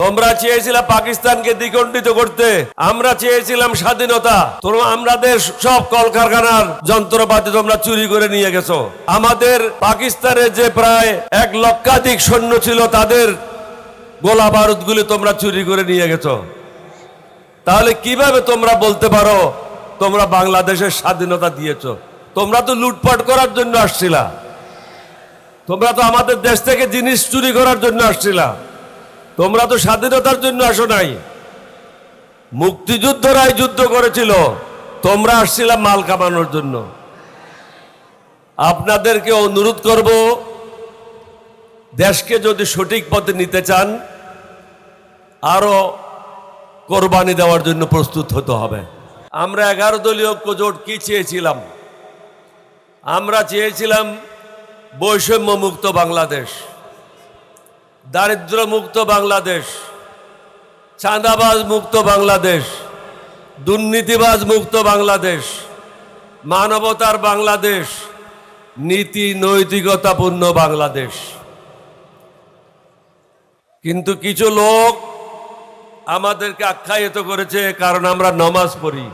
তোমরা চেয়েছিলে পাকিস্তানকে দ্বিখণ্ডিত করতে, আমরা চেয়েছিলাম স্বাধীনতা। তোমরা আমাদের সব কলকারখানার যন্ত্রপাতি তোমরা চুরি করে নিয়ে গেছো। আমাদের পাকিস্তানের যে প্রায় 1 লক্ষাধিক সৈন্য ছিল তাদের গোলা বারুদগুলি তোমরা চুরি করে নিয়ে গেছো। তাহলে কিভাবে তোমরা বলতে পারো তোমরা বাংলাদেশের স্বাধীনতা দিয়েছো? তোমরা তো লুটপাট করার জন্য আসছিলা, তোমরা তো আমাদের দেশ থেকে জিনিস চুরি করার জন্য আসছিলা, তোমরা তো স্বাধীনতার জন্য আসো নাই। মুক্তিযুদ্ধরাই যুদ্ধ করেছিল, তোমরা আসছিলা মাল কামানোর জন্য। আপনাদেরকে অনুরোধ করব, দেশকে যদি সঠিক পথে নিতে চান আরো কোরবানি দেওয়ার জন্য প্রস্তুত হতে হবে। আমরা 11 দলীয় ঐক্য জোট কি চেয়েছিলাম? আমরা চেয়েছিলাম বৈষম্য মুক্ত বাংলাদেশ, দারিদ্র মুক্ত বাংলাদেশ, চাঁদাবাজ মুক্ত বাংলাদেশ, দুর্নীতিবাজ মুক্ত বাংলাদেশ, মানবতার বাংলাদেশ, নীতি নৈতিকতাপূর্ণ বাংলাদেশ। কিন্তু কিছু লোক আমাদেরকে আখ্যায়িত করেছে কারণ আমরা নামাজ পড়ি,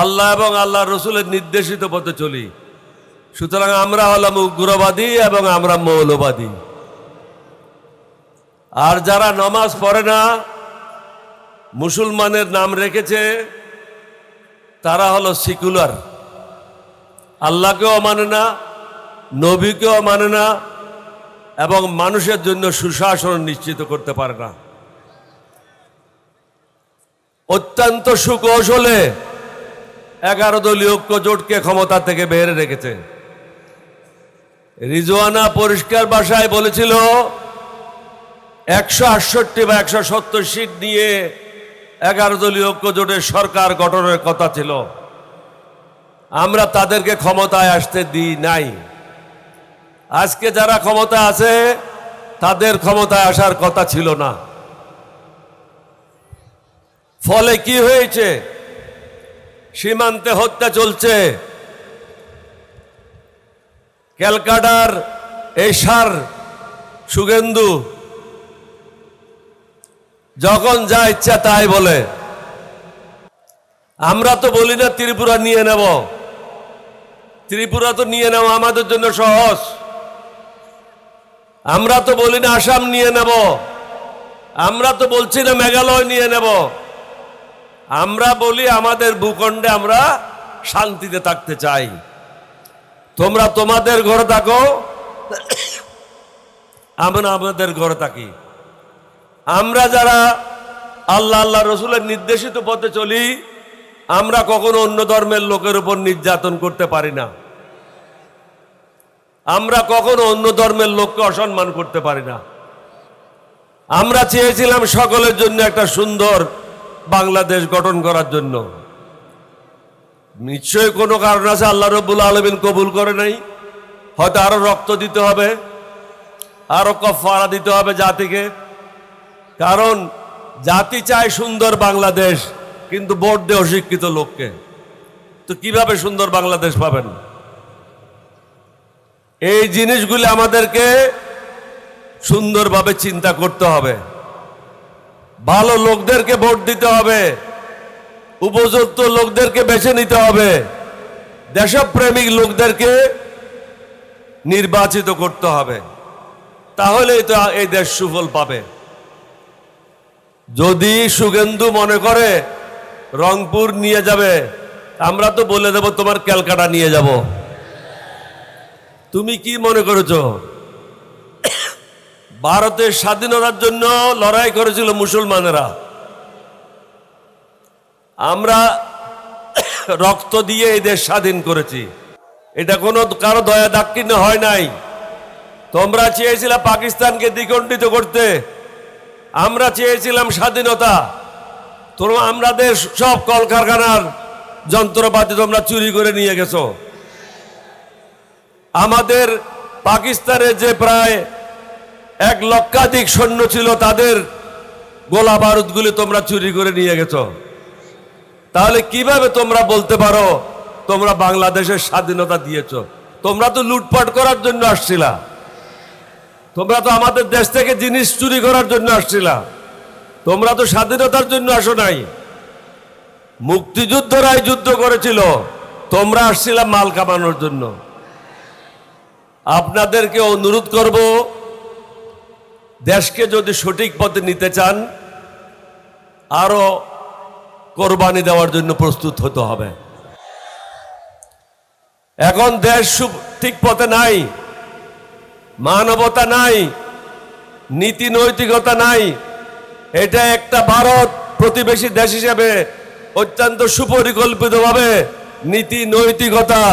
আল্লাহ এবং আল্লাহ রসুলের নির্দেশিত পথে চলি, সুতরাং আমরা হলাম উগ্রবাদী এবং আমরা মৌলবাদী। আর যারা নামাজ পড়ে না, মুসলমানের নাম রেখেছে, তারা হলো সেকুলার, আল্লাহকেও মানে না, নবীকেও মানে না এবং মানুষের জন্য সুশাসন নিশ্চিত করতে পারে না। অত্যন্ত সুকৌশলে 11 দলীয় ঐক্য জোটকে ক্ষমতা থেকে বের রেখেছে। রিজওয়ানা পরিষ্কার ভাষায় বলেছিল 168 বা 170 সিট নিয়ে 11 দলীয় ঐক্য জোটের সরকার গঠনের কথা ছিল। আমরা তাদেরকে ক্ষমতায় আসতে দিই নাই। আজকে যারা ক্ষমতা আছে তাদের ক্ষমতায় আসার কথা ছিল না। ফলে কি হয়েছে? সীমান্তে হত্যা চলছে। ক্যালকাটার এই সার শুভেন্দু যখন যা ইচ্ছা তাই বলে। আমরা তো বলি না ত্রিপুরা নিয়ে নেব, ত্রিপুরা তো নিয়ে নেওয়া আমাদের জন্য সহজ। আমরা তো বলি না আসাম নিয়ে নেব, আমরা তো বলছি না মেঘালয় নিয়ে নেব। আমরা বলি আমাদের ভূখণ্ডে আমরা শান্তিতে থাকতে চাই। তোমরা তোমাদের ঘরে থাকো, আমরা আমাদের ঘরে থাকি। আমরা যারা আল্লাহ আল্লাহ রসুলের নির্দেশিত পথে চলি, আমরা কখনো অন্য ধর্মের লোকের উপর নির্যাতন করতে পারি না। আমরা কখনো অন্য ধর্মের লোককে অসম্মান করতে পারি না। আমরা চেয়েছিলাম সকলের জন্য একটা সুন্দর বাংলাদেশ গঠন করার জন্য। নিশ্চয়ই কোনো কারণ আছে, আল্লাহ রাব্বুল আলামিন কবুল করে নাই। হয়তো আরো রক্ত দিতে হবে, আরো কাফারা দিতে হবে জাতিকে। কারণ জাতি চায় সুন্দর বাংলাদেশ, কিন্তু ভোট দেয় অশিক্ষিত লোককে। তো কিভাবে সুন্দর বাংলাদেশ পাবেন? এই জিনিসগুলি আমাদেরকে সুন্দরভাবে চিন্তা করতে হবে। ভালো লোকদেরকে ভোট দিতে হবে, উপযুক্ত লোকদেরকে বেছে নিতে হবে, দেশপ্রেমিক লোকদেরকে নির্বাচিত করতে হবে। তাহলেই তো এই দেশ সুফল পাবে। যদি শুভেন্দু মনে করে রংপুর নিয়ে যাবে, আমরা তো বলে দেব তোমার ক্যালকাটা নিয়ে যাব। তুমি কি মনে করেছো? ভারতের স্বাধীনতার জন্য লড়াই করেছিল মুসলমানেরা। আমরা রক্ত দিয়ে এই দেশ স্বাধীন করেছি। এটা কোনো কারো দয়া দাক্ষিণ্য হয় নাই। তোমরা চেয়েছিলে পাকিস্তানকে দ্বিখণ্ডিত করতে, আমরা চেয়েছিলাম স্বাধীনতা। তোমরা আমাদের সব কলকারখানার যন্ত্রপাতি তোমরা চুরি করে নিয়ে গেছো। আমাদের পাকিস্তানের যে প্রায় 1 লক্ষাধিক সৈন্য ছিল তাদের গোলা বারুদগুলি তোমরা চুরি করে নিয়ে গেছো। তাহলে কিভাবে তোমরা বলতে পারো তোমরা বাংলাদেশের স্বাধীনতা দিয়েছো? তোমরা তো লুটপাট করার জন্য আসছিলা, তোমরা তো আমাদের দেশ থেকে জিনিস চুরি করার জন্য আসছিলা, তোমরা তো স্বাধীনতার জন্য আসো নাই, মুক্তিযুদ্ধরাই যুদ্ধ করেছিল, তোমরা আসছিলাম মাল কামানোর জন্য। আপনাদেরকে অনুরোধ করব, দেশকে যদি সঠিক পথে নিতে চান আরো কোরবানি দেওয়ার জন্য প্রস্তুত হতে হবে। এখন দেশ ঠিক পথে নাই, মানবতা নাই, নীতি নৈতিকতা নাই। এটা একটা ভারত প্রতিবেশী দেশ হিসেবে অত্যন্ত সুপরিকল্পিতভাবে নীতি নৈতিকতা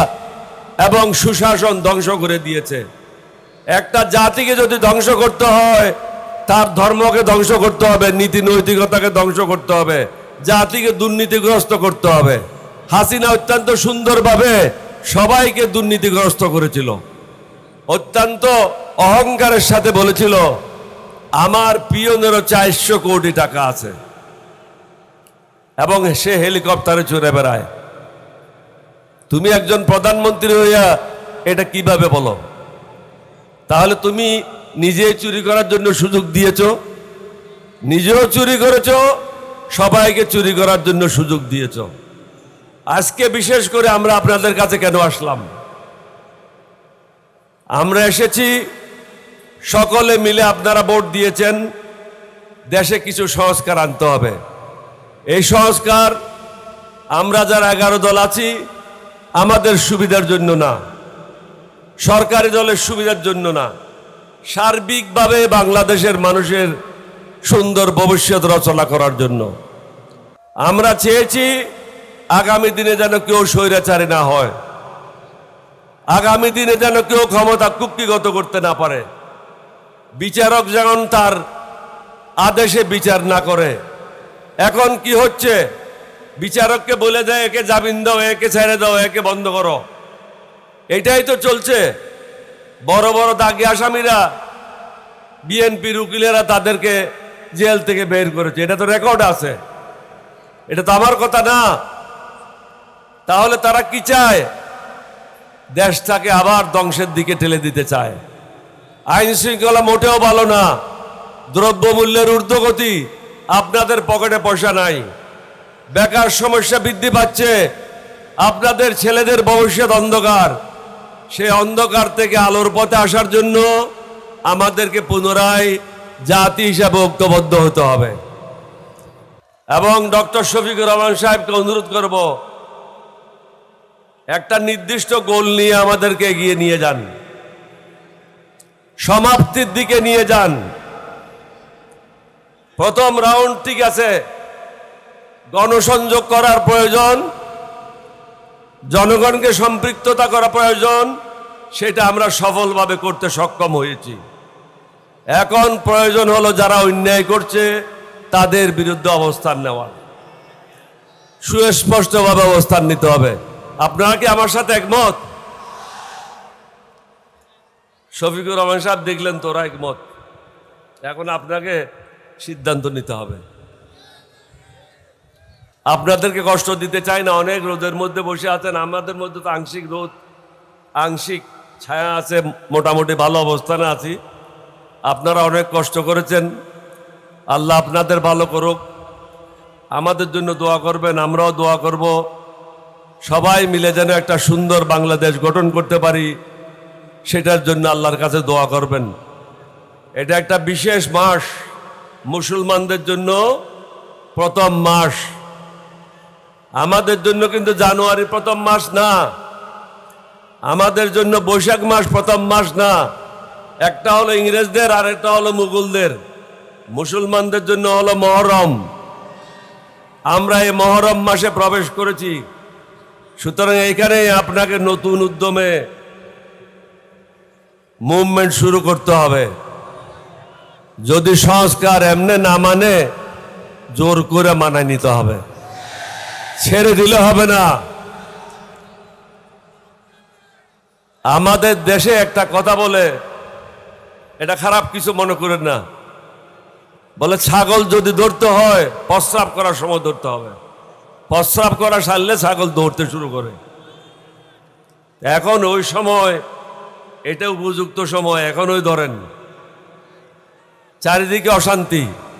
এবং সুশাসন ধ্বংস করে দিয়েছে। একটা জাতিকে যদি ধ্বংস করতে হয় তার ধর্মকে ধ্বংস করতে হবে, নীতি নৈতিকতাকে ধ্বংস করতে হবে, জাতিকে দুর্নীতিগ্রস্ত করতে হবে। হাসিনা অত্যন্ত সুন্দরভাবে সবাইকে দুর্নীতিগ্রস্ত করেছিল, অত্যন্ত অহংকারের সাথে বলেছিল আমার পিয়নেরও 400 কোটি টাকা আছে, এবং সে হেলিকপ্টারে চড়ে বেড়ায়। তুমি একজন প্রধানমন্ত্রী হইয়া এটা কিভাবে বলো? তাহলে তুমি নিজে চুরি করার জন্য সুযোগ দিয়েছ, নিজেও চুরি করেছ, সবাইকে চুরি করার জন্য সুযোগ দিয়েছ। আজকে বিশেষ করে আমরা আপনাদের কাছে কেন আসলাম? আমরা এসেছি সকলে মিলে, আপনারা ভোট দিয়েছেন, দেশে কিছু সংস্কার আনতে হবে। এই সংস্কার আমরা যারা 11 দল আছি আমাদের সুবিধার জন্য না, সরকারি দলের সুবিধার জন্য না, সার্বিকভাবে বাংলাদেশের মানুষের সুন্দর ভবিষ্যৎ রচনা করার জন্য। আমরা চেয়েছি আগামী দিনে যেন কেউ স্বৈরাচারী না হয়, আগামী দিনে যেন কেউ ক্ষমতা কুক্ষিগত করতে না পারে, বিচারক যেমন তার আদেশে বিচার না করে। এখন কি হচ্ছে? বিচারককে বলে দেয় একে জামিন দাও, একে ছেড়ে দাও, একে বন্ধ করো। এটাই তো চলছে। বড় বড় দাগি আসামিরা, বিএনপির উকিলেরা তাদেরকে জেল থেকে বের করেছে, এটা তো রেকর্ড আছে, এটা তো আমার কথা না। তাহলে তারা কি চায়? দেশটাকে আবার ধ্বংসের দিকে ঠেলে দিতে চায়। আইন শৃঙ্খলা মোটেও ভালো না, দ্রব্যমূল্যের ঊর্ধ্বগতি, আপনাদের পকেটে পয়সা নাই, বেকার সমস্যা বৃদ্ধি পাচ্ছে, আপনাদের ছেলেদের ভবিষ্যৎ অন্ধকার। সেই অন্ধকার থেকে আলোর পথে আসার জন্য আমাদেরকে পুনরায় জাতি হিসাবে ঐক্যবদ্ধ হতে হবে। এবং ডক্টর শফিকুর রহমান সাহেবকে অনুরোধ করব, একটা নির্দিষ্ট গোল নিয়ে আমাদেরকে এগিয়ে নিয়ে যান, সমাপ্তির দিকে নিয়ে যান। প্রথম রাউন্ড ঠিক আছে, গণসংযোগ করার প্রয়োজন, জনগণকে সম্পৃক্ততা করা প্রয়োজন, সেটা আমরা সফলভাবে করতে সক্ষম হয়েছি। এখন প্রয়োজন হলো যারা অন্যায় করছে তাদের বিরুদ্ধে অবস্থান নেওয়া, সুস্পষ্টভাবে অবস্থান নিতে হবে। আপনারা কি আমার সাথে একমত? শফিকুর রহমান সাহেব দেখলেন তোরা একমত, এখন আপনাকে সিদ্ধান্ত নিতে হবে। আপনাদেরকে কষ্ট দিতে চাই না, অনেক রোদের মধ্যে বসে আছেন, আমাদের মধ্যে তো আংশিক রোদ আংশিক ছায়া আছে, মোটামুটি ভালো অবস্থানে আছি। আপনারা অনেক কষ্ট করেছেন, আল্লাহ আপনাদের ভালো করুক। আমাদের জন্য দোয়া করবেন, আমরাও দোয়া করব, সবাই মিলে যেন একটা সুন্দর বাংলাদেশ গঠন করতে পারি, সেটার জন্য আল্লাহর কাছে দোয়া করবেন। এটা একটা বিশেষ মাস, মুসলমানদের জন্য প্রথম মাস। আমাদের জন্য কিন্তু জানুয়ারি প্রথম মাস না, আমাদের জন্য বৈশাখ মাস প্রথম মাস না। একটা হলো ইংরেজদের আর একটা হলো মুঘলদের। মুসলমানদের জন্য হলো মহরম। আমরা এই মহরম মাসে প্রবেশ করেছি, সুতরাং এখানে আপনাকে নতুন উদ্যমে মুভমেন্ট শুরু করতে হবে। যদি সংস্কার এমনি না মানে, জোর করে মানায় নিতে হবে, ছেড়ে দিলে হবে না। আমাদের দেশে একটা কথা বলে, এটা খারাপ কিছু মনে করেন না, বলে ছাগল যদি ধরতে হয় প্রস্রাব করার সময় ধরতে হবে, প্রস্রাব করা সারলে ছাগল দৌড়তে শুরু করে। এখন ওই সময়, এটা উপযুক্ত সময়, এখন ওই ধরেন। চারিদিকে অশান্তি,